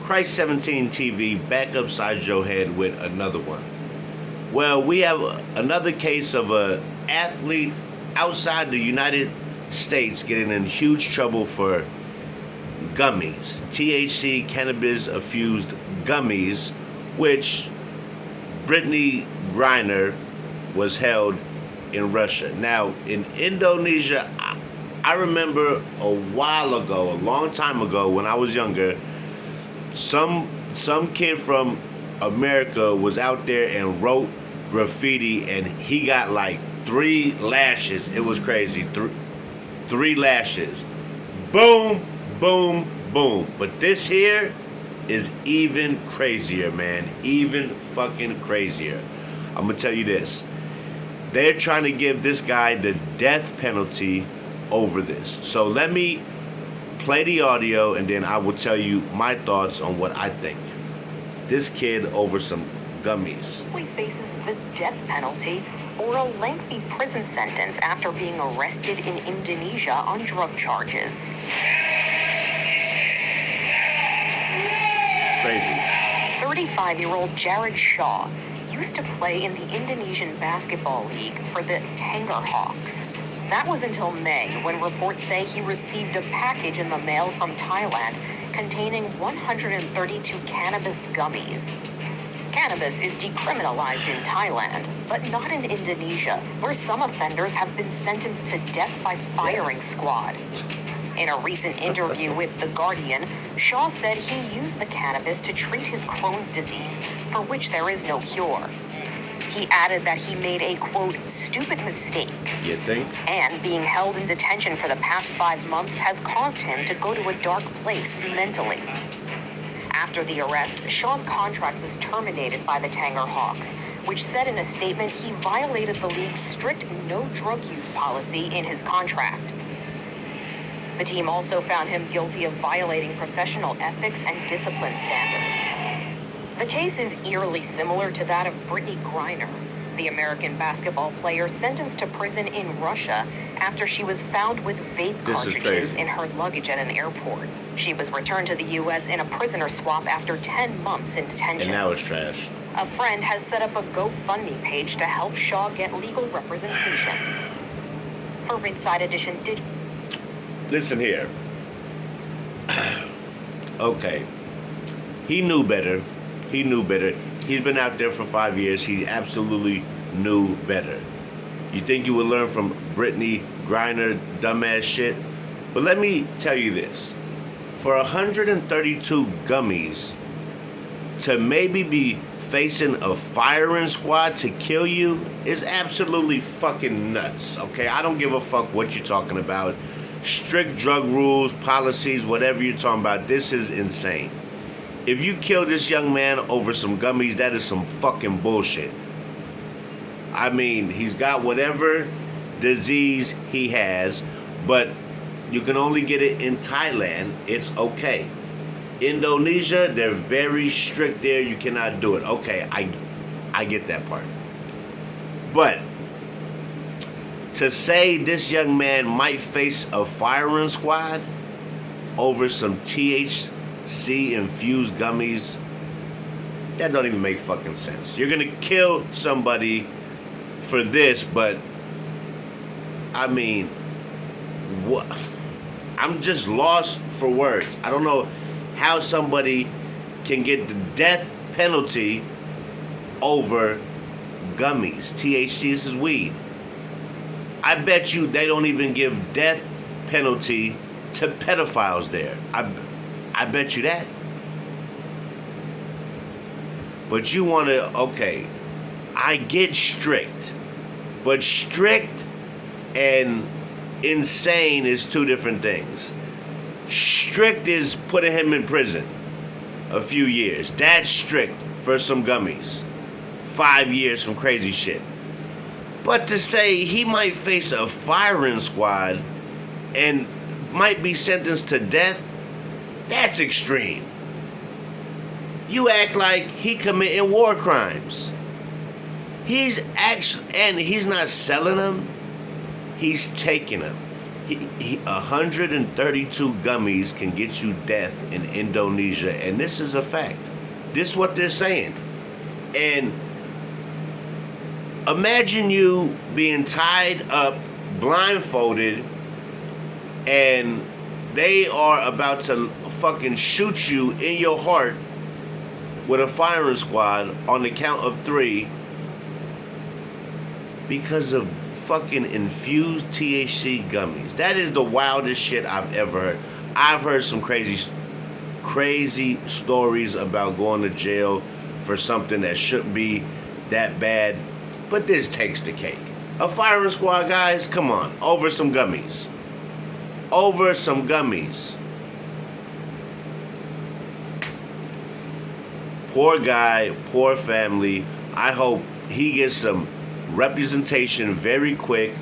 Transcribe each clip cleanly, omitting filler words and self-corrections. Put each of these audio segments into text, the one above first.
Christ 17 TV back upside your head with another one. Well, we have another case of a athlete outside the United States getting in huge trouble for gummies, THC cannabis infused gummies, which Brittany Griner was held in Russia. Now, in Indonesia, I remember a while ago, a long time ago, when I was younger, some kid from America was out there and wrote graffiti, and he got like 3 lashes. It was crazy. Three lashes. Boom, boom, boom. But this here is even crazier, man. Even fucking crazier. I'm gonna tell you this. They're trying to give this guy the death penalty over this. So let me play the audio and then I will tell you my thoughts on what I think. This kid over some gummies. He faces the death penalty or a lengthy prison sentence after being arrested in Indonesia on drug charges. Crazy. 35-year-old Jared Shaw used to play in the Indonesian basketball league for the Tanger Hawks. That was until May, when reports say he received a package in the mail from Thailand containing 132 cannabis gummies. Cannabis is decriminalized in Thailand, but not in Indonesia, where some offenders have been sentenced to death by firing squad. In a recent interview with The Guardian, Shaw said he used the cannabis to treat his Crohn's disease, for which there is no cure. He added that he made a, quote, stupid mistake. You think? And being held in detention for the past 5 months has caused him to go to a dark place mentally. After the arrest, Shaw's contract was terminated by the Tanger Hawks, which said in a statement he violated the league's strict no drug use policy in his contract. The team also found him guilty of violating professional ethics and discipline standards. The case is eerily similar to that of Brittany Griner, the American basketball player sentenced to prison in Russia after she was found with vape cartridges in her luggage at an airport. She was returned to the U.S. in a prisoner swap after 10 months in detention. And now it's trash. A friend has set up a GoFundMe page to help Shaw get legal representation. For Inside Edition Digital. Listen here. Okay. He knew better. He knew better. He's been out there for 5 years. He absolutely knew better. You think you would learn from Brittany Griner dumbass shit? But let me tell you this. For 132 gummies to maybe be facing a firing squad to kill you is absolutely fucking nuts, okay? I don't give a fuck what you're talking about. Strict drug rules, policies, whatever you're talking about, this is insane. If you kill this young man over some gummies, that is some fucking bullshit. I mean, he's got whatever disease he has, but you can only get it in Thailand. It's okay. Indonesia, they're very strict there. You cannot do it. Okay, I get that part. But to say this young man might face a firing squad over some THC infused gummies, that don't even make fucking sense. You're gonna kill somebody for this, but I mean, what? I'm just lost for words. I don't know how somebody can get the death penalty over gummies. THC, this is weed. I bet you they don't even give death penalty to pedophiles there. I bet you that. But you want to, okay, I get strict. But strict and insane is two different things. Strict is putting him in prison a few years. That's strict for some gummies. 5 years, some crazy shit. But to say he might face a firing squad and might be sentenced to death, that's extreme. You act like he committing war crimes. He's actually, and he's not selling them, he's taking them. 132 gummies can get you death in Indonesia, and this is a fact. This is what they're saying. And imagine you being tied up, blindfolded, and they are about to fucking shoot you in your heart with a firing squad on the count of 3 because of fucking infused THC gummies. That is the wildest shit I've ever heard. I've heard some crazy stories about going to jail for something that shouldn't be that bad, but this takes the cake. A firing squad, guys, come on, over some gummies. Over some gummies. Poor guy, poor family. I hope he gets some representation very quick.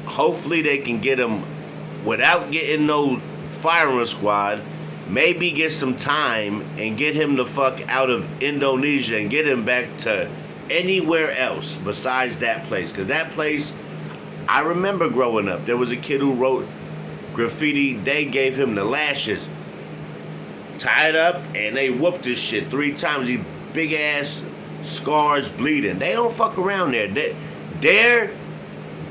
Hopefully they can get him without getting no firing squad. Maybe get some time and get him the fuck out of Indonesia and get him back to anywhere else besides that place. Because that place, I remember growing up, there was a kid who wrote graffiti. They gave him the lashes, tied up, and they whooped this shit 3 times. These big ass scars bleeding. They don't fuck around there.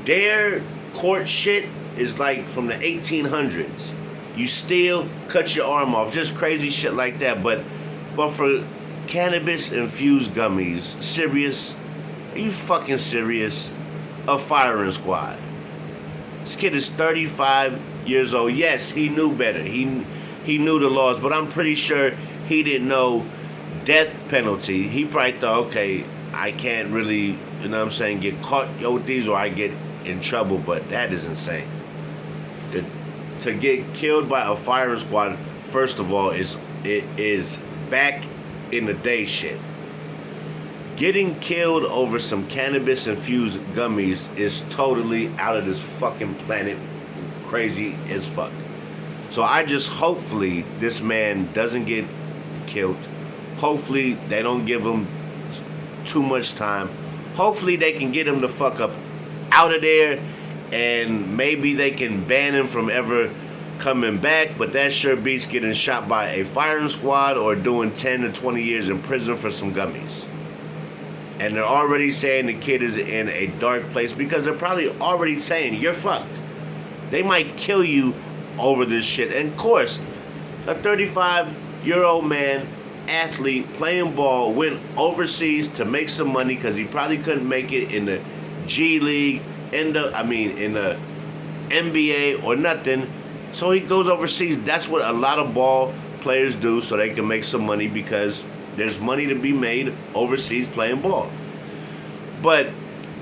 Their court shit is like from the 1800s. You steal, cut your arm off, just crazy shit like that. But for cannabis infused gummies, serious? Are you fucking serious? A firing squad. This kid is 35 years old. Yes, he knew better. He knew the laws, but I'm pretty sure he didn't know death penalty. He probably thought, okay, I can't really, you know what I'm saying, get caught with these or I get in trouble, but that is insane. To get killed by a firing squad, first of all, it is back in the day shit. Getting killed over some cannabis infused gummies is totally out of this fucking planet, crazy as fuck. So I just, hopefully this man doesn't get killed. Hopefully they don't give him too much time. Hopefully they can get him the fuck up out of there, and maybe they can ban him from ever coming back, but that sure beats getting shot by a firing squad or doing 10 to 20 years in prison for some gummies. And they're already saying the kid is in a dark place because they're probably already saying, you're fucked. They might kill you over this shit. And of course, a 35-year-old man, athlete, playing ball, went overseas to make some money because he probably couldn't make it in the G League, in the NBA or nothing. So he goes overseas. That's what a lot of ball players do so they can make some money because there's money to be made overseas playing ball. But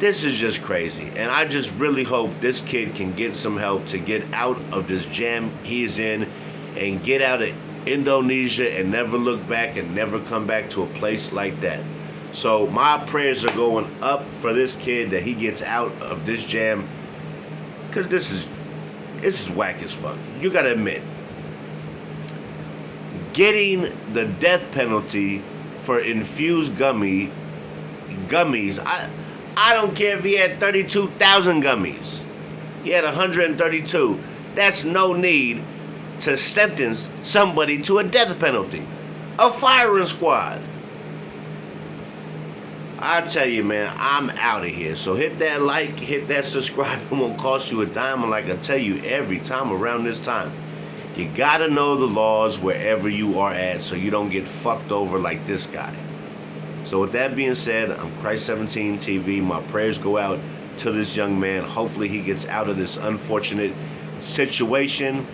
this is just crazy. And I just really hope this kid can get some help to get out of this jam he's in and get out of Indonesia and never look back and never come back to a place like that. So my prayers are going up for this kid that he gets out of this jam, because this is whack as fuck. You gotta admit, getting the death penalty for infused gummies, I don't care if he had 32,000 gummies. He had 132. That's no need to sentence somebody to a death penalty. A firing squad. I tell you, man, I'm out of here. So hit that like, hit that subscribe. It won't cost you a dime. And like I tell you every time around this time, you gotta know the laws wherever you are at so you don't get fucked over like this guy. So with that being said, I'm Christ17 TV. My prayers go out to this young man. Hopefully he gets out of this unfortunate situation.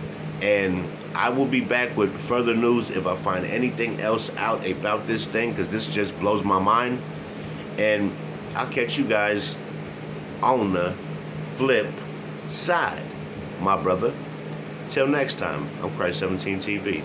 And I will be back with further news if I find anything else out about this thing, because this just blows my mind. And I'll catch you guys on the flip side, my brother. Till next time, I'm Christ17 TV.